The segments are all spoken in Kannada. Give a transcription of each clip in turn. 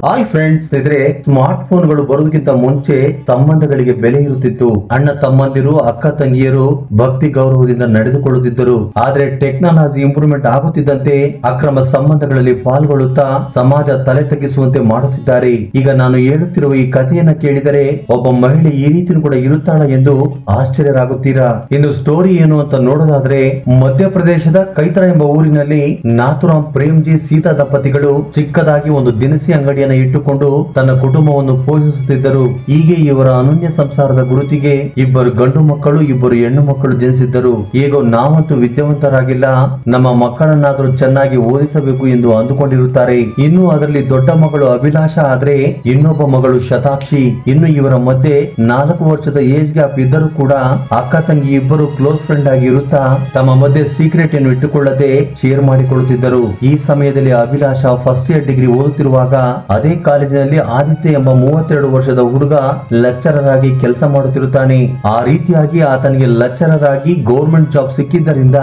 ಹಾಯ್ ಫ್ರೆಂಡ್ಸ್, ಇದ್ರೆ ಸ್ಮಾರ್ಟ್ ಫೋನ್ಗಳು ಬರೋದಕ್ಕಿಂತ ಮುಂಚೆ ಸಂಬಂಧಗಳಿಗೆ ಬೆಲೆ ಇರುತ್ತಿತ್ತು. ಅಣ್ಣ ತಮ್ಮಂದಿರು, ಅಕ್ಕ ತಂಗಿಯರು ಭಕ್ತಿ ಗೌರವದಿಂದ ನಡೆದುಕೊಳ್ಳುತ್ತಿದ್ದರು. ಆದ್ರೆ ಟೆಕ್ನಾಲಜಿ ಇಂಪ್ರೂವ್ಮೆಂಟ್ ಆಗುತ್ತಿದ್ದಂತೆ ಅಕ್ರಮ ಸಂಬಂಧಗಳಲ್ಲಿ ಪಾಲ್ಗೊಳ್ಳುತ್ತಾ ಸಮಾಜ ತಲೆ ತಗ್ಗಿಸುವಂತೆ ಮಾಡುತ್ತಿದ್ದಾರೆ. ಈಗ ನಾನು ಹೇಳುತ್ತಿರುವ ಈ ಕಥೆಯನ್ನ ಕೇಳಿದರೆ ಒಬ್ಬ ಮಹಿಳೆ ಈ ರೀತಿ ಕೂಡ ಇರುತ್ತಾಳ ಎಂದು ಆಶ್ಚರ್ಯರಾಗುತ್ತೀರಾ? ಇನ್ನು ಸ್ಟೋರಿ ಏನು ಅಂತ ನೋಡೋದಾದ್ರೆ, ಮಧ್ಯಪ್ರದೇಶದ ಕೈತರ ಎಂಬ ಊರಿನಲ್ಲಿ ನಾಥುರಾಮ್ ಪ್ರೇಮ್ಜಿ ಸೀತಾ ದಂಪತಿಗಳು ಚಿಕ್ಕದಾಗಿ ಒಂದು ದಿನಸಿ ಅಂಗಡಿಯನ್ನು ಇಟ್ಟುಕೊಂಡು ತನ್ನ ಕುಟುಂಬವನ್ನು ಪೋಷಿಸುತ್ತಿದ್ದರು. ಹೀಗೆ ಇವರ ಅನನ್ಯ ಸಂಸಾರದ ಗುರುತಿಗೆ ಇಬ್ಬರು ಗಂಡು ಮಕ್ಕಳು, ಇಬ್ಬರು ಹೆಣ್ಣು ಮಕ್ಕಳು ಜನಿಸಿದ್ದರು. ಈಗ ನಾವಂತೂ ವಿದ್ಯಾವಂತರಾಗಿಲ್ಲ, ನಮ್ಮ ಮಕ್ಕಳನ್ನಾದರೂ ಚೆನ್ನಾಗಿ ಓದಿಸಬೇಕು ಎಂದು ಅಂದುಕೊಂಡಿರುತ್ತಾರೆ. ಇನ್ನು ಅದರಲ್ಲಿ ದೊಡ್ಡ ಮಗಳು ಅಭಿಲಾಷ ಆದ್ರೆ ಇನ್ನೊಬ್ಬ ಮಗಳು ಶತಾಕ್ಷಿ. ಇನ್ನು ಇವರ ಮಧ್ಯೆ 4 ವರ್ಷದ ಏಜ್ ಗ್ಯಾಪ್ ಇದ್ದರೂ ಕೂಡ ಅಕ್ಕ ತಂಗಿ ಇಬ್ಬರು ಕ್ಲೋಸ್ ಫ್ರೆಂಡ್ ಆಗಿ ಇರುತ್ತಾ ತಮ್ಮ ಮಧ್ಯೆ ಸೀಕ್ರೆಟ್ ಅನ್ನು ಇಟ್ಟುಕೊಳ್ಳದೆ ಶೇರ್ ಮಾಡಿಕೊಳ್ಳುತ್ತಿದ್ದರು. ಈ ಸಮಯದಲ್ಲಿ ಅಭಿಲಾಷ ಫಸ್ಟ್ ಇಯರ್ ಡಿಗ್ರಿ ಓದುತ್ತಿರುವಾಗ ಅದೇ ಕಾಲೇಜಿನಲ್ಲಿ ಆದಿತ್ಯ ಎಂಬ 32 ವರ್ಷದ ಹುಡುಗ ಲೆಕ್ಚರರ್ ಆಗಿ ಕೆಲಸ ಮಾಡುತ್ತಿರುತ್ತಾನೆ. ಆ ರೀತಿಯಾಗಿ ಆತನಿಗೆ ಲೆಕ್ಚರರ್ ಆಗಿ ಗೌರ್ಮೆಂಟ್ ಜಾಬ್ ಸಿಕ್ಕಿದ್ದರಿಂದ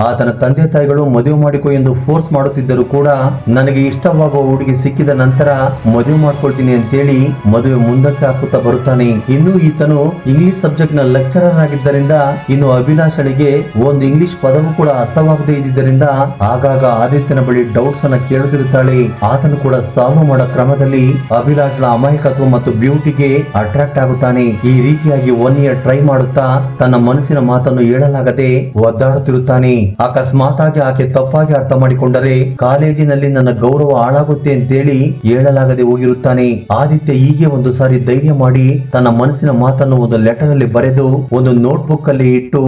ಆತನ ತಂದೆ ತಾಯಿಗಳು ಮದುವೆ ಮಾಡಿಕೊ ಎಂದು ಫೋರ್ಸ್ ಮಾಡುತ್ತಿದ್ದರು ಕೂಡ ನನಗೆ ಇಷ್ಟವಾಗುವ ಹುಡುಗಿ ಸಿಕ್ಕಿದ ನಂತರ ಮದುವೆ ಮಾಡ್ಕೊಳ್ತೀನಿ ಅಂತೇಳಿ ಮದುವೆ ಮುಂದಕ್ಕೆ ಹಾಕುತ್ತಾ ಬರುತ್ತಾನೆ. ಇನ್ನು ಈತನು ಇಂಗ್ಲಿಷ್ ಸಬ್ಜೆಕ್ಟ್ ನ ಲೆಕ್ಚರರ್ ಆಗಿದ್ದರಿಂದ ಇನ್ನು ಅಭಿಲಾಷಳಿಗೆ ಒಂದು ಇಂಗ್ಲಿಷ್ ಪದವು ಕೂಡ ಅರ್ಥವಾಗದೇ ಇದ್ದಿದ್ದರಿಂದ ಆಗಾಗ ಆದಿತ್ಯನ ಬಳಿ ಡೌಟ್ಸ್ ಅನ್ನ ಕೇಳುತ್ತಿರುತ್ತಾಳೆ. ಆತನು ಕೂಡ ಸಾಲ್ವ್ ಮಾಡೋ ಕ್ರಮದಲ್ಲಿ ಅಭಿಲಾಷಳ ಅಮಾಯಕತ್ವ ಮತ್ತು ಬ್ಯೂಟಿಗೆ ಅಟ್ರಾಕ್ಟ್ ಆಗುತ್ತಾನೆ. ಈ ರೀತಿಯಾಗಿ 1 ಇಯರ್ ಟ್ರೈ ಮಾಡುತ್ತಾ ತನ್ನ ಮನಸ್ಸಿನ ಮಾತನ್ನು ಹೇಳಲಾಗದೆ ಒದ್ದಾಡುತ್ತಿರುತ್ತಾನೆ. ಅಕಸ್ಮಾತ್ ಆಗಿ ಆಕೆ ತಪ್ಪಾಗಿ ಅರ್ಥ ಮಾಡಿಕೊಂಡರೆ ಕಾಲೇಜಿನಲ್ಲಿ ನನ್ನ ಗೌರವ ಹಾಳಾಗುತ್ತೆ ಅಂತೇಳಿ ಹೇಳಲಾಗದೆ ಹೋಗಿರುತ್ತಾನೆ. ಆದಿತ್ಯ ಹೀಗೆ ಒಂದು ಸಾರಿ ಧೈರ್ಯ ಮಾಡಿ ತನ್ನ ಮನಸ್ಸಿನ ಮಾತನ್ನು ಒಂದು ಲೆಟರ್ ಅಲ್ಲಿ ಬರೆದು ಒಂದು ನೋಟ್ ಬುಕ್ ಅಲ್ಲಿ ಇಟ್ಟು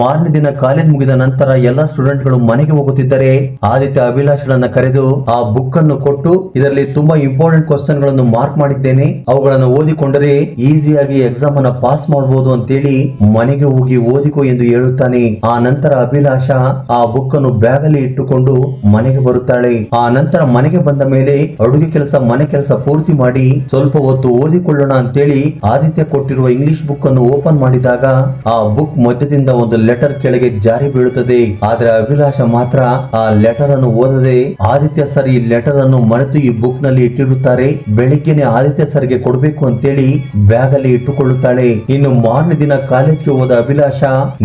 ಮಾರನೇ ದಿನ ಕಾಲೇಜ್ ಮುಗಿದ ನಂತರ ಎಲ್ಲಾ ಸ್ಟೂಡೆಂಟ್ ಗಳು ಮನೆಗೆ ಹೋಗುತ್ತಿದ್ದರೆ ಆದಿತ್ಯ ಅಭಿಲಾಷಳನ್ನ ಕರೆದು ಆ ಬುಕ್ ಅನ್ನು ಕೊಟ್ಟು ಇದರಲ್ಲಿ ತುಂಬಾ ಇಂಪಾರ್ಟೆಂಟ್ ಕ್ವಶನ್ ಗಳನ್ನು ಮಾರ್ಕ್ ಮಾಡಿದ್ದೇನೆ, ಅವುಗಳನ್ನು ಓದಿಕೊಂಡರೆ ಈಸಿಯಾಗಿ ಎಕ್ಸಾಮ್ ಅನ್ನ ಪಾಸ್ ಮಾಡಬಹುದು ಅಂತೇಳಿ ಮನೆಗೆ ಹೋಗಿ ಓದಿಕೋ ಎಂದು ಹೇಳುತ್ತಾನೆ. ಆ ನಂತರ ಅಭಿಲಾಷ ಆ ಬುಕ್ ಅನ್ನು ಬ್ಯಾಗ್ ಅಲ್ಲಿ ಇಟ್ಟುಕೊಂಡು ಮನೆಗೆ ಬರುತ್ತಾಳೆ. ಆ ನಂತರ ಮನೆಗೆ ಬಂದ ಮೇಲೆ ಅಡುಗೆ ಕೆಲಸ, ಮನೆ ಕೆಲಸ ಪೂರ್ತಿ ಮಾಡಿ ಸ್ವಲ್ಪ ಹೊತ್ತು ಓದಿಕೊಳ್ಳೋಣ ಅಂತೇಳಿ ಆದಿತ್ಯ ಕೊಟ್ಟಿರುವ ಇಂಗ್ಲಿಷ್ ಬುಕ್ ಅನ್ನು ಓಪನ್ ಮಾಡಿದಾಗ ಆ ಬುಕ್ ಮಧ್ಯದಿಂದ ಒಂದು ಲೆಟರ್ ಕೆಳಗೆ ಜಾರಿ ಬೀಳುತ್ತದೆ. ಆದ್ರೆ ಅಭಿಲಾಷ ಮಾತ್ರ ಆ ಲೆಟರ್ ಅನ್ನು ಓದದೆ ಆದಿತ್ಯ ಸರ್ ಈ ಲೆಟರ್ ಅನ್ನು ಮರೆತು ಈ ಬುಕ್ ನಲ್ಲಿ ಇಟ್ಟಿರುತ್ತಾರೆ, ಬೆಳಿಗ್ಗೆನೆ ಆದಿತ್ಯ ಸರ್ಗೆ ಕೊಡಬೇಕು ಅಂತೇಳಿ ಬ್ಯಾಗ್ ಅಲ್ಲಿ ಇಟ್ಟುಕೊಳ್ಳುತ್ತಾಳೆ. ಇನ್ನು ಮಾರನೇ ದಿನ ಕಾಲೇಜ್ಗೆ ಹೋದ ಅಭಿಲಾಷ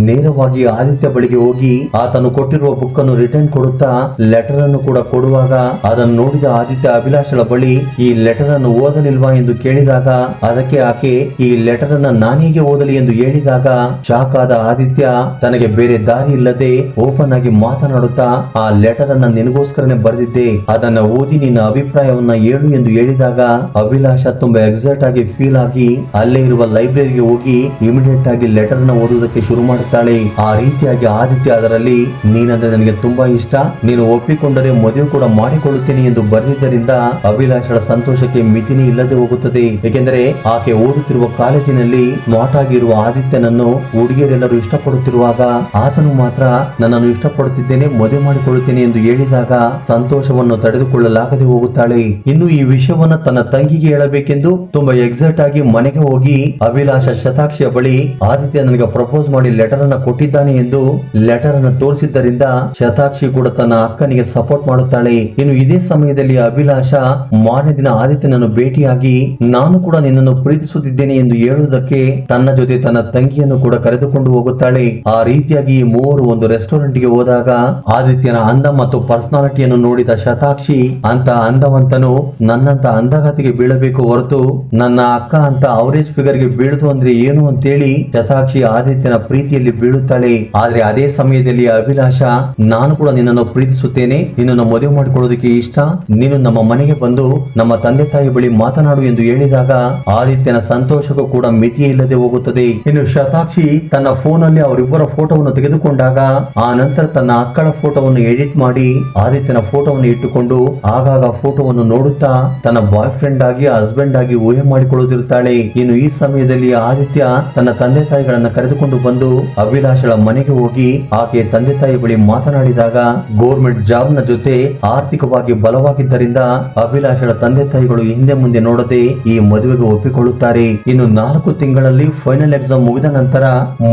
ನೇರವಾಗಿ ಆದಿತ್ಯ ಬಳಿಗೆ ಹೋಗಿ ಆತನು ಕೊಟ್ಟಿರುವ ಬುಕ್ ಅನ್ನು ರಿಟರ್ನ್ ಕೊಡುತ್ತಾ ಲೆಟರ್ ಅನ್ನು ಕೂಡ ಕೊಡುವಾಗ ಅದನ್ನು ನೋಡಿದ ಆದಿತ್ಯ ಅಭಿಲಾಷಳ ಬಳಿ ಈ ಲೆಟರ್ ಅನ್ನು ಓದಲಿಲ್ವಾ ಎಂದು ಕೇಳಿದಾಗ ಅದಕ್ಕೆ ಆಕೆ ಈ ಲೆಟರ್ ಅನ್ನ ನಾನೇಗೆ ಓದಲಿ ಎಂದು ಹೇಳಿದಾಗ ಶಾಕ್ ಆದ ಆದಿತ್ಯ ತನಗೆ ಬೇರೆ ದಾರಿ ಇಲ್ಲದೆ ಓಪನ್ ಆಗಿ ಮಾತನಾಡುತ್ತಾ ಆ ಲೆಟರ್ ಅನ್ನ ನಿನಗೋಸ್ಕರನೇ ಬರೆದಿದ್ದೆ, ಅದನ್ನ ಓದಿ ನಿನ್ನ ಅಭಿಪ್ರಾಯವನ್ನ ಹೇಳು ಎಂದು ಹೇಳಿದಾಗ ಅಭಿಲಾಷ ತುಂಬಾ ಎಕ್ಸೈಟ್ ಆಗಿ ಫೀಲ್ ಆಗಿ ಅಲ್ಲೇ ಇರುವ ಲೈಬ್ರರಿಗೆ ಹೋಗಿ ಇಮಿಡಿಯೇಟ್ ಆಗಿ ಲೆಟರ್ ನ ಓದುವುದಕ್ಕೆ ಶುರು ಮಾಡುತ್ತಾಳೆ. ಆ ರೀತಿಯಾಗಿ ಆದಿತ್ಯ ಅದರಲ್ಲಿ ನೀನಂದ್ರೆ ನನಗೆ ತುಂಬಾ ಇಷ್ಟ, ನೀನು ಒಪ್ಪಿಕೊಂಡರೆ ಮದುವೆ ಕೂಡ ಮಾಡಿಕೊಳ್ಳುತ್ತೇನೆ ಎಂದು ಬರೆದಿದ್ದರಿಂದ ಅಭಿಲಾಷಳ ಸಂತೋಷಕ್ಕೆ ಮಿತಿನೇ ಇಲ್ಲದೆ ಹೋಗುತ್ತದೆ. ಏಕೆಂದರೆ ಆಕೆ ಓದುತ್ತಿರುವ ಕಾಲೇಜಿನಲ್ಲಿ ಸ್ಮಾರ್ಟ್ ಆಗಿರುವ ಆದಿತ್ಯನನ್ನು ಹುಡುಗಿಯರೆಲ್ಲರೂ ಇಷ್ಟಪಡುತ್ತಿರುವಾಗ ಆತನು ಮಾತ್ರ ನನ್ನನ್ನು ಇಷ್ಟಪಡುತ್ತಿದ್ದೇನೆ, ಮದುವೆ ಮಾಡಿಕೊಳ್ಳುತ್ತೇನೆ ಎಂದು ಹೇಳಿದಾಗ ಸಂತೋಷವನ್ನು ತಡೆದುಕೊಳ್ಳಲಾಗದೆ ಹೋಗುತ್ತಾಳೆ. ಇನ್ನು ಈ ವಿಷಯವನ್ನ ತನ್ನ ತಂಗಿಗೆ ಹೇಳಬೇಕೆಂದು ತುಂಬಾ ಎಕ್ಸೈಟ್ ಆಗಿ ಮನೆಗೆ ಹೋಗಿ ಅಭಿಲಾಷ ಶತಾಕ್ಷಿಯ ಬಳಿ ಆದಿತ್ಯ ನನಗೆ ಪ್ರಪೋಸ್ ಮಾಡಿ ಲೆಟರ್ ಅನ್ನ ಕೊಟ್ಟಿದ್ದಾನೆ ಎಂದು ಲೆಟರ್ ಅನ್ನು ತೋರಿಸಿದ್ದರಿಂದ ಶತಾಕ್ಷಿ ಕೂಡ ತನ್ನ ಅಕ್ಕನಿಗೆ ಸಪೋರ್ಟ್ ಮಾಡುತ್ತಾಳೆ. ಇನ್ನು ಇದೇ ಸಮಯದಲ್ಲಿ ಅಭಿಲಾಷ ಮಾರನೇ ದಿನ ಆದಿತ್ಯನನ್ನು ಭೇಟಿಯಾಗಿ ನಾನು ಕೂಡ ನಿನ್ನನ್ನು ಪ್ರೀತಿಸುತ್ತಿದ್ದೇನೆ ಎಂದು ಹೇಳುವುದಕ್ಕೆ ತನ್ನ ಜೊತೆ ತನ್ನ ತಂಗಿಯನ್ನು ಕೂಡ ಕರೆದುಕೊಂಡು ಹೋಗುತ್ತಾಳೆ. ಆ ರೀತಿಯಾಗಿ ಈ ಮೂವರು ಒಂದು ರೆಸ್ಟೋರೆಂಟ್ ಗೆ ಹೋದಾಗ ಆದಿತ್ಯನ ಅಂದ ಮತ್ತು ಪರ್ಸನಾಲಿಟಿಯನ್ನು ನೋಡಿದ ಶತಾಕ್ಷಿ ಅಂತ ಅಂದವಂತನು ನನ್ನಂತ ಅಂದಗಾತಿಗೆ ಬೀಳಬೇಕು ಹೊರತು ನನ್ನ ಅಕ್ಕ ಅಂತ ಅವರೇಜ್ ಫಿಗರ್ ಗೆ ಬೀಳುದು ಅಂದ್ರೆ ಏನು ಅಂತೇಳಿ ಶತಾಕ್ಷಿ ಆದಿತ್ಯನ ಪ್ರೀತಿಯಲ್ಲಿ ಬೀಳುತ್ತಾಳೆ. ಆದ್ರೆ ಅದೇ ಸಮಯದಲ್ಲಿ ಅಭಿಲಾಷ ನಾನು ಕೂಡ ನಿನ್ನನ್ನು ಪ್ರೀತಿಸುತ್ತೇನೆ, ನಿನ್ನನ್ನು ಮದುವೆ ಮಾಡಿಕೊಳ್ಳೋದಕ್ಕೆ ಇಷ್ಟ, ನೀನು ನಮ್ಮ ಮನೆಗೆ ಬಂದು ನಮ್ಮ ತಂದೆ ತಾಯಿ ಬಳಿ ಮಾತನಾಡು ಎಂದು ಹೇಳಿದಾಗ ಆದಿತ್ಯನ ಸಂತೋಷಕ್ಕೂ ಕೂಡ ಮಿತಿ ಇಲ್ಲದೆ ಹೋಗುತ್ತದೆ. ಇನ್ನು ಶತಾಕ್ಷಿ ತನ್ನ ಫೋನ್ ಅಲ್ಲಿ ಅವರಿಬ್ಬರ ಫೋಟೋವನ್ನು ತೆಗೆದುಕೊಂಡಾಗ ಆ ನಂತರ ತನ್ನ ಅಕ್ಕಳ ಫೋಟೋವನ್ನು ಎಡಿಟ್ ಮಾಡಿ ಆದಿತ್ಯನ ಫೋಟೋವನ್ನು ಇಟ್ಟುಕೊಂಡು ಆಗಾಗ ಫೋಟೋವನ್ನು ನೋಡುತ್ತಾ ತನ್ನ ಬಾಯ್ ಫ್ರೆಂಡ್ ಆಗಿ ಹಸ್ಬೆಂಡ್ ಆಗಿ ಊಹೆ ಮಾಡಿಕೊಳ್ಳುತ್ತಿರುತ್ತಾಳೆ. ಇನ್ನು ಈ ಸಮಯದಲ್ಲಿ ಆದಿತ್ಯ ತನ್ನ ತಂದೆ ತಾಯಿಗಳನ್ನ ಕರೆದುಕೊಂಡು ಬಂದು ಅಭಿಲಾಷಳ ಮನೆಗೆ ಹೋಗಿ ಆಕೆಯ ತಂದೆ ತಾಯಿ ಬಳಿ ಮಾತನಾಡಿದಾಗ ಗೌರ್ಮೆಂಟ್ ಜಾಬ್ ನ ಜೊತೆ ಆರ್ಥಿಕವಾಗಿ ಬಲವಾಗಿದ್ದರಿಂದ ಅಭಿಲಾಷಳ ತಂದೆ ತಾಯಿಗಳು ಹಿಂದೆ ಮುಂದೆ ನೋಡದೆ ಈ ಮದುವೆಗೆ ಒಪ್ಪಿಕೊಳ್ಳುತ್ತಾರೆ. ಇನ್ನು 4 ತಿಂಗಳಲ್ಲಿ ಫೈನಲ್ ಎಕ್ಸಾಮ್ ಮುಗಿದ ನಂತರ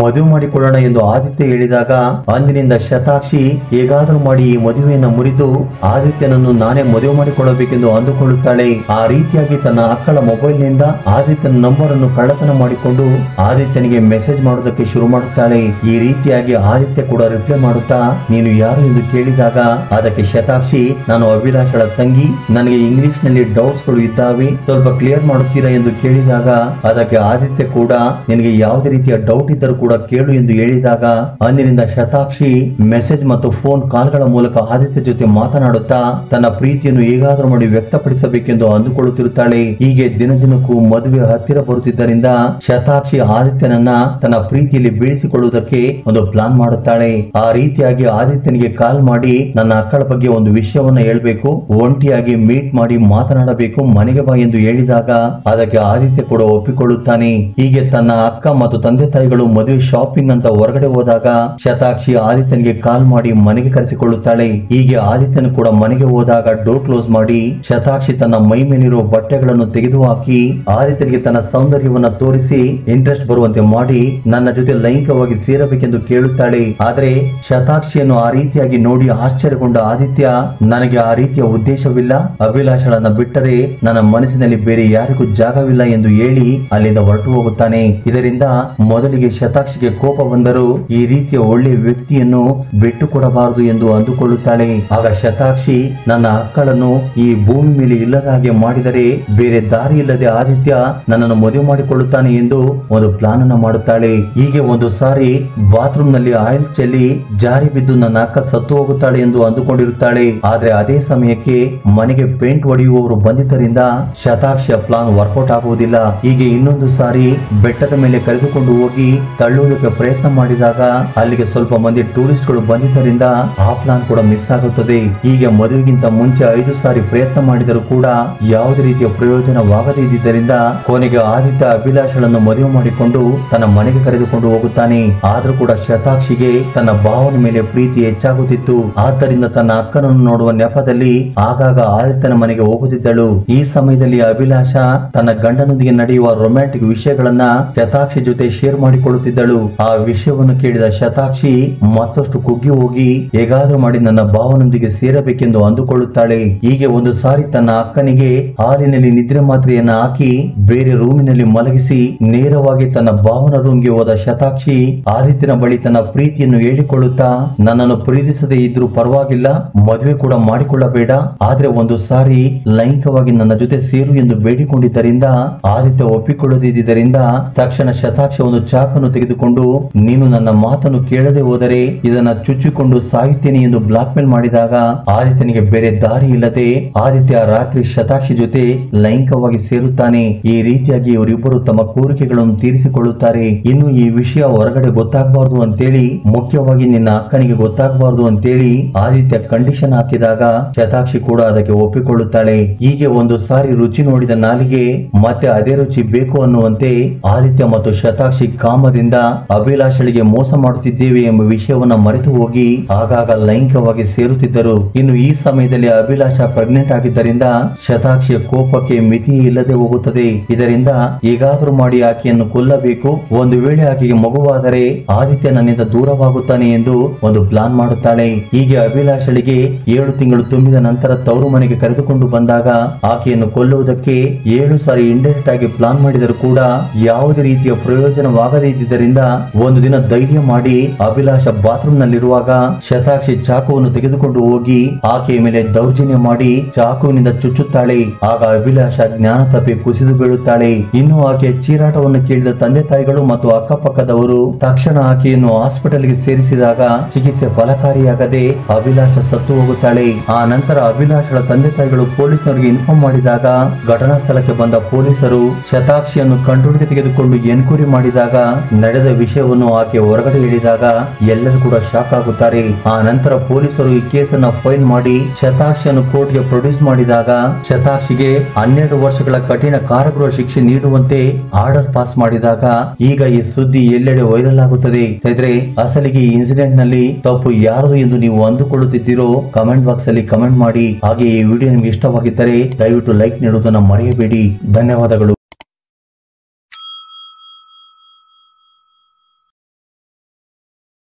ಮದುವೆ ಮಾಡಿಕೊಳ್ಳೋಣ ಎಂದು ಆದಿತ್ಯ ಹೇಳಿದಾಗ ಅಂದಿನಿಂದ ಶತಾಕ್ಷಿ ಹೇಗಾದರೂ ಮಾಡಿ ಈ ಮದುವೆಯನ್ನು ಮುರಿದು ಆದಿತ್ಯನನ್ನು ನಾನೇ ಮದುವೆ ಮಾಡಿಕೊಳ್ಳಬೇಕೆಂದು ಅಂದುಕೊಳ್ಳುತ್ತಾಳೆ. ಅಂದುಕೊಳ್ಳುತ್ತಾಳೆ. ಆ ರೀತಿಯಾಗಿ ತನ್ನ ಅಕ್ಕಳ ಮೊಬೈಲ್ ನಿಂದ ಆದಿತ್ಯನ ನಂಬರ್ ಅನ್ನು ಕಳ್ಳತನ ಮಾಡಿಕೊಂಡು ಆದಿತ್ಯನಿಗೆ ಮೆಸೇಜ್ ಮಾಡೋದಕ್ಕೆ ಶುರು ಮಾಡುತ್ತಾಳೆ. ಈ ರೀತಿಯಾಗಿ ಆದಿತ್ಯ ಕೂಡ ರಿಪ್ಲೈ ಮಾಡುತ್ತಾ ನೀನು ಯಾರು ಎಂದು ಕೇಳಿದಾಗ ಅದಕ್ಕೆ ಶತಾಕ್ಷಿ ನಾನು ಅಭಿಲಾಷಳ ತಂಗಿ, ನನಗೆ ಇಂಗ್ಲಿಷ್ ನಲ್ಲಿ ಡೌಟ್ಸ್ ಗಳು ಇದ್ದಾವೆ, ಸ್ವಲ್ಪ ಕ್ಲಿಯರ್ ಮಾಡುತ್ತೀರಾ ಎಂದು ಕೇಳಿದಾಗ ಅದಕ್ಕೆ ಆದಿತ್ಯ ಕೂಡ ನಿನಗೆ ಯಾವುದೇ ರೀತಿಯ ಡೌಟ್ ಇದ್ದರೂ ಕೂಡ ಕೇಳು ಎಂದು ಹೇಳಿದಾಗ ಅಂದಿನಿಂದ ಶತಾಕ್ಷಿ ಮೆಸೇಜ್ ಮತ್ತು ಫೋನ್ ಕಾಲ್ಗಳ ಮೂಲಕ ಆದಿತ್ಯ ಜೊತೆ ಮಾತನಾಡುತ್ತಾ ತನ್ನ ಪ್ರೀತಿಯನ್ನು ಹೇಗಾದರೂ ಮಾಡಿ ವ್ಯಕ್ತಪಡಿಸಬೇಕೆಂದು ಅಂದುಕೊಳ್ಳುತ್ತಿರುತ್ತಾಳೆ. ಹೀಗೆ ದಿನದಿನಕ್ಕೂ ಮದುವೆ ಹತ್ತಿರ ಬರುತ್ತಿದ್ದರಿಂದ ಶತಾಕ್ಷಿ ಆದಿತ್ಯನನ್ನ ತನ್ನ ಪ್ರೀತಿಯಲ್ಲಿ ಬೀಳಿಸಿಕೊಳ್ಳುವುದಕ್ಕೆ ಒಂದು ಪ್ಲಾನ್ ಮಾಡುತ್ತಾಳೆ. ಆ ರೀತಿಯಾಗಿ ಆದಿತ್ಯನಿಗೆ ಕಾಲ್ ಮಾಡಿ ನನ್ನ ಅಕ್ಕಳ ಬಗ್ಗೆ ಒಂದು ವಿಷಯವನ್ನ ಹೇಳ್ಬೇಕು, ಒಂಟಿಯಾಗಿ ಮೀಟ್ ಮಾಡಿ ಮಾತನಾಡಬೇಕು, ಮನೆಗೆ ಬಾ ಎಂದು ಹೇಳಿದಾಗ ಅದಕ್ಕೆ ಆದಿತ್ಯ ಕೂಡ ಒಪ್ಪಿಕೊಳ್ಳುತ್ತಾನೆ. ಹೀಗೆ ತನ್ನ ಅಕ್ಕ ಮತ್ತು ತಂದೆ ತಾಯಿಗಳು ಮದುವೆ ಶಾಪಿಂಗ್ ಅಂತ ಹೊರಗಡೆ ಹೋದಾಗ ಶತಾಕ್ಷಿ ಆದಿತ್ಯನಿಗೆ ಕಾಲ್ ಮಾಡಿ ಮನೆಗೆ ಕರೆಸಿಕೊಳ್ಳುತ್ತಾಳೆ. ಹೀಗೆ ಆದಿತ್ಯನು ಕೂಡ ಮನೆಗೆ ಹೋದಾಗ ಡೋರ್ ಕ್ಲೋಸ್ ಮಾಡಿ ಶತಾಕ್ಷಿ ತನ್ನ ಮೈ ಮೇಲಿರುವ ಬಟ್ಟೆಗಳನ್ನು ತೆಗೆದುಹಾಕಿ ಆದಿತ್ಯನಿಗೆ ತನ್ನ ಸೌಂದರ್ಯವನ್ನ ತೋರಿಸಿ ಇಂಟ್ರೆಸ್ಟ್ ಬರುವಂತೆ ಮಾಡಿ ನನ್ನ ಜೊತೆ ಲೈಂಗಿಕವಾಗಿ ಸೇರಬೇಕೆಂದು ಕೇಳುತ್ತಾಳೆ. ಆದರೆ ಶತಾಕ್ಷಿಯನ್ನು ಆ ರೀತಿಯಾಗಿ ನೋಡಿ ಆಶ್ಚರ್ಯಗೊಂಡ ಆದಿತ್ಯ ನನಗೆ ಆ ರೀತಿಯ ಉದ್ದೇಶವಿಲ್ಲ, ಅಭಿಲಾಷಳನ್ನ ಬಿಟ್ಟರೆ ನನ್ನ ಮನಸ್ಸಿನಲ್ಲಿ ಬೇರೆ ಯಾರಿಗೂ ಜಾಗವಿಲ್ಲ ಎಂದು ಹೇಳಿ ಅಲ್ಲಿಂದ ಹೊರಟು ಹೋಗುತ್ತಾನೆ. ಇದರಿಂದ ಮೊದಲಿಗೆ ಶತಾಕ್ಷಿಗೆ ಕೋಪ ಬಂದರೂ ಈ ರೀತಿಯ ಒಳ್ಳೆಯ ವ್ಯಕ್ತಿಯನ್ನು ಬಿಟ್ಟು ಕೊಡಬಾರದು ಎಂದು ಅಂದುಕೊಳ್ಳುತ್ತಾಳೆ. ಆಗ ಶತಾಕ್ಷಿ ನನ್ನ ಅಕ್ಕಳನ್ನು ಈ ಭೂಮಿ ಮೇಲೆ ಇಲ್ಲದ ಹಾಗೆ ಮಾಡಿದರೆ ಬೇರೆ ದಾರಿ ಇಲ್ಲದೆ ಆದಿತ್ಯ ನನ್ನನ್ನು ಮದುವೆ ಮಾಡಿಕೊಳ್ಳುತ್ತಾನೆ ಎಂದು ಒಂದು ಪ್ಲಾನ್ ಅನ್ನು ಮಾಡುತ್ತಾಳೆ. ಹೀಗೆ ಒಂದು ಸಾರಿ ಬಾತ್ರೂಮ್ ನಲ್ಲಿ ಆಯಿಲ್ ಚೆಲ್ಲಿ ಜಾರಿ ಬಿದ್ದು ನನ್ನ ಅಕ್ಕ ಸತ್ತು ಹೋಗುತ್ತಾಳೆ ಎಂದು ಅಂದುಕೊಂಡಿರುತ್ತಾಳೆ. ಆದ್ರೆ ಅದೇ ಸಮಯಕ್ಕೆ ಮನೆಗೆ ಪೇಂಟ್ ಹೊಡೆಯುವವರು ಬಂದಿದ್ದರಿಂದ ಶತಾಕ್ಷಿಯ ಪ್ಲಾನ್ ವರ್ಕೌಟ್ ಆಗುವುದಿಲ್ಲ. ಹೀಗೆ ಇನ್ನೊಂದು ಸಾರಿ ಬೆಟ್ಟದ ಮೇಲೆ ಕರೆದುಕೊಂಡು ಹೋಗಿ ತಳ್ಳುವುದಕ್ಕೆ ಪ್ರಯತ್ನ ಮಾಡಿದಾಗ ಅಲ್ಲಿಗೆ ಸ್ವಲ್ಪ ಮಂದಿ ಟೂರಿಸ್ಟ್ ಗಳು ಬಂದಿದ್ದರಿಂದ ಆ ಪ್ಲಾನ್ ಕೂಡ ಮಿಸ್ ಆಗುತ್ತದೆ. ಹೀಗೆ ಮದುವೆಗಿಂತ ಮುಂಚೆ 5 ಸಾರಿ ಪ್ರಯತ್ನ ಮಾಡಿದರೂ ಕೂಡ ಯಾವುದೇ ರೀತಿಯ ಪ್ರಯೋಜನವಾಗದೇ ಇದ್ದಿದ್ದರಿಂದ ಕೊನೆಗೆ ಆದಿತ್ಯ ಅಭಿಲಾಷಳನ್ನು ಮದುವೆ ಮಾಡಿಕೊಂಡು ತನ್ನ ಮನೆಗೆ ಕರೆದುಕೊಂಡು ಹೋಗುತ್ತಾನೆ. ಆದ್ರೂ ಕೂಡ ಶತಾಕ್ಷಿಗೆ ತನ್ನ ಭಾವನ ಮೇಲೆ ಪ್ರೀತಿ ಹೆಚ್ಚಾಗುತ್ತಿತ್ತು. ಆದ್ದರಿಂದ ತನ್ನ ಅಕ್ಕನನ್ನು ನೋಡುವ ನೆಪದಲ್ಲಿ ಆಗಾಗ ಆದಿತ್ಯನ ಮನೆಗೆ ಹೋಗುತ್ತಿದ್ದಳು. ಈ ಸಮಯದಲ್ಲಿ ಅಭಿಲಾಷ ತನ್ನ ಗಂಡನೊಂದಿಗೆ ನಡೆಯುವ ರೊಮ್ಯಾಂಟಿಕ್ ವಿಷಯಗಳನ್ನ ಶತಾಕ್ಷಿ ಜೊತೆ ಶೇರ್ ಮಾಡಿಕೊಳ್ಳುತ್ತಿದ್ದಳು. ಆ ವಿಷಯವನ್ನು ಕೇಳಿದ ಶತಾಕ್ಷಿ ಮತ್ತಷ್ಟು ಕುಗ್ಗಿ ಹೋಗಿ ಹೇಗಾದ್ರೂ ಮಾಡಿ ನನ್ನ ಭಾವನೊಂದಿಗೆ ಸೇರಬೇಕೆಂದು ಅಂದುಕೊಳ್ಳುತ್ತಾಳೆ. ಹೀಗೆ ಒಂದು ಸಾರಿ ತನ್ನ ಅಕ್ಕನಿಗೆ ಹಾಲಿನಲ್ಲಿ ನಿದ್ರೆ ಮಾತ್ರೆಯನ್ನ ಹಾಕಿ ಬೇರೆ ರೂಮಿನಲ್ಲಿ ಮಲಗಿಸಿ ನೇರವಾಗಿ ತನ್ನ ಭಾವನ ರೂಮ್ಗೆ ಹೋದ ಶತಾಕ್ಷಿ ಆದಿತ್ಯನ ಬಳಿ ತನ್ನ ಪ್ರೀತಿಯನ್ನು ಹೇಳಿಕೊಳ್ಳುತ್ತಾ ನನ್ನನ್ನು ಪ್ರೀತಿಸದೇ ಇದ್ರೂ ಪರವಾಗಿಲ್ಲ, ಮದುವೆ ಕೂಡ ಮಾಡಿಕೊಳ್ಳಬೇಡ, ಆದ್ರೆ ಒಂದು ಸಾರಿ ಲೈಂಗಿಕವಾಗಿ ನನ್ನ ಜೊತೆ ಸೇರು ಎಂದು ಬೇಡಿಕೊಂಡಿದ್ದರಿಂದ ಆದಿತ್ಯ ಒಪ್ಪಿಕೊಳ್ಳದಿದ್ದರಿಂದ ತಕ್ಷಣ ಶತಾಕ್ಷಿ ಒಂದು ಚಾಕನ್ನು ತೆಗೆದುಕೊಂಡು ನೀನು ನನ್ನ ಮಾತನ್ನು ಕೇಳದೆ ಹೋದರೆ ಇದನ್ನ ಚುಚ್ಚಿಕೊಂಡು ಸಾಯುತ್ತೇನೆ ಎಂದು ಬ್ಲಾಕ್ ಮೇಲ್ ಮಾಡಿದಾಗ ಆದಿತ್ಯನಿಗೆ ಬೇರೆ ದಾರಿ ಇಲ್ಲದೆ ಆದಿತ್ಯ ರಾತ್ರಿ ಶತಾಕ್ಷಿ ಜೊತೆ ಲೈಂಗಿಕವಾಗಿ ಸೇರುತ್ತಾನೆ. ಈ ರೀತಿಯಾಗಿ ಇವರಿಬ್ಬರು ತಮ್ಮ ಕೋರಿಕೆಗಳನ್ನು ತೀರಿಸಿಕೊಳ್ಳುತ್ತಾರೆ. ಇನ್ನು ಈ ವಿಷಯ ಹೊರಗಡೆ ಗೊತ್ತಾಗಬಾರದು ಅಂತೇಳಿ, ಮುಖ್ಯವಾಗಿ ನಿನ್ನ ಅಕ್ಕನಿಗೆ ಗೊತ್ತಾಗಬಾರದು ಅಂತೇಳಿ ಆದಿತ್ಯ ಕಂಡೀಷನ್ ಹಾಕಿದಾಗ ಶತಾಕ್ಷಿ ಕೂಡ ಅದಕ್ಕೆ ಒಪ್ಪಿಕೊಳ್ಳುತ್ತಾಳೆ. ಹೀಗೆ ಒಂದು ಸಾರಿ ರುಚಿ ನೋಡಿದ ನಾಲಿಗೆ ಮತ್ತೆ ಅದೇ ರುಚಿ ಬೇಕು ಅನ್ನುವಂತೆ ಆದಿತ್ಯ ಮತ್ತು ಶತಾಕ್ಷಿ ಕಾಮದಿಂದ ಅಭಿಲಾಷಳಿಗೆ ಮೋಸ ಮಾಡುತ್ತಿದ್ದೇವೆ ಎಂಬ ವಿಷಯವನ್ನ ಮರೆತು ಹೋಗಿ ಆಗಾಗ ಲೈಂಗಿಕವಾಗಿ ಸೇರುತ್ತಿದ್ದರು. ಇನ್ನು ಈ ಸಮಯದಲ್ಲಿ ಅಭಿಲಾಷ ಪ್ರೆಗ್ನೆಂಟ್ ಆಗಿದ್ದರಿಂದ ಶತಾಕ್ಷಿಯ ಕೋಪಕ್ಕೆ ಮಿತಿ ಇಲ್ಲದೆ ಹೋಗುತ್ತದೆ. ಇದರಿಂದ ಹೇಗಾದ್ರೂ ಮಾಡಿ ಆಕೆಯನ್ನು ಕೊಲ್ಲಬೇಕು, ಒಂದು ವೇಳೆ ಆಕೆಗೆ ಮಗುವಾದರೆ ಆದಿತ್ಯ ನನ್ನಿಂದ ದೂರವಾಗುತ್ತಾನೆ ಎಂದು ಒಂದು ಪ್ಲಾನ್ ಮಾಡುತ್ತಾಳೆ. ಹೀಗೆ ಅಭಿಲಾಷಳಿಗೆ 7 ತಿಂಗಳು ತುಂಬಿದ ನಂತರ ತವರು ಮನೆಗೆ ಕರೆದುಕೊಂಡು ಬಂದಾಗ ಆಕೆಯನ್ನು ಕೊಲ್ಲುವುದಕ್ಕೆ 7 ಸಾರಿ ಇಂಡೈರೆಕ್ಟ್ ಆಗಿ ಪ್ಲಾನ್ ಮಾಡಿದರೂ ಕೂಡ ಯಾವುದೇ ರೀತಿಯ ಪ್ರಯೋಜನವಾಗದೇ ಇದ್ದಿದ್ದರಿಂದ ಒಂದು ದಿನ ಧೈರ್ಯ ಮಾಡಿ ಅಭಿಲಾಷ ಬಾತ್ರೂಮ್ ನಲ್ಲಿರುವಾಗ ಶತಾಕ್ಷಿ ಚಾಕುವನ್ನು ತೆಗೆದುಕೊಂಡು ಹೋಗಿ ಆಕೆಯ ಮೇಲೆ ದೌರ್ಜನ್ಯ ಮಾಡಿ ಚಾಕುವಿನಿಂದ ಚುಚ್ಚುತ್ತಾಳೆ. ಆಗ ಅಭಿಲಾಷ ಜ್ಞಾನ ತಪ್ಪಿ ಕುಸಿದು ಬೀಳುತ್ತಾಳೆ. ಇನ್ನು ಆಕೆಯ ಚೀರಾಟವನ್ನು ಕೇಳಿದ ತಂದೆ ತಾಯಿಗಳು ಮತ್ತು ಅಕ್ಕಪಕ್ಕದವರು ತಕ್ಷಣ ಆಕೆಯನ್ನು ಹಾಸ್ಪಿಟಲ್ಗೆ ಸೇರಿಸಿದಾಗ ಚಿಕಿತ್ಸೆ ಫಲಕಾರಿಯಾಗದೆ ಅಭಿಲಾಷ ಸತ್ತು ಹೋಗುತ್ತಾಳೆ. ಆ ನಂತರ ಅಭಿಲಾಷಳ ತಂದೆ ತಾಯಿಗಳು ಪೊಲೀಸರಿಗೆ ಇನ್ಫಾರ್ಮ್ ಮಾಡಿದಾಗ ಘಟನಾ ಸ್ಥಳಕ್ಕೆ ಬಂದ ಪೊಲೀಸರು ಶತಾಕ್ಷಿಯನ್ನು ಕಂಟ್ರೋಲ್ಗೆ ತೆಗೆದುಕೊಂಡು ಎನ್ಕ್ವೈರಿ ಮಾಡಿದಾಗ ನಡೆದ ವಿಷಯವನ್ನು ಆಕೆ ಹೊರಗಡೆ ಹೇಳಿದಾಗ ಎಲ್ಲರೂ ಕೂಡ ಶಾಕ್ ಆಗುತ್ತಾರೆ. ಆ ನಂತರ ಪೊಲೀಸರು ಈ ಕೇಸನ್ನ ಫೈಲ್ ಮಾಡಿ ಶತಾಕ್ಷಿಯನ್ನು ಕೋರ್ಟ್ಗೆ ಪ್ರೊಡ್ಯೂಸ್ ಮಾಡಿದಾಗ ಶತಾಕ್ಷಿಗೆ 12 ವರ್ಷಗಳ ಕಠಿಣ ಕಾರಾಗೃಹ ಶಿಕ್ಷೆ ನೀಡುವಂತೆ ಆರ್ಡರ್ ಪಾಸ್ ಮಾಡಿದಾಗ ಈಗ ಈ ಸುದ್ದಿ ಎಲ್ಲೆಡೆ ವೈರಲ್ ಆಗುತ್ತದೆ. ಅಸಲಿಗೆ ಈ ಇನ್ಸಿಡೆಂಟ್ ನಲ್ಲಿ ತಪ್ಪು ಯಾರದು ಎಂದು ನೀವು ಅಂದುಕೊಳ್ಳುತ್ತಿದ್ದೀರೋ ಕಮೆಂಟ್ ಬಾಕ್ಸ್ ಅಲ್ಲಿ ಕಮೆಂಟ್ ಮಾಡಿ. ಹಾಗೆ ಈ ವಿಡಿಯೋ ನಿಮಗೆ ಇಷ್ಟವಾಗಿದ್ದರೆ ದಯವಿಟ್ಟು ಲೈಕ್ ನೀಡುವುದನ್ನು ಮರೆಯಬೇಡಿ. ಧನ್ಯವಾದಗಳು.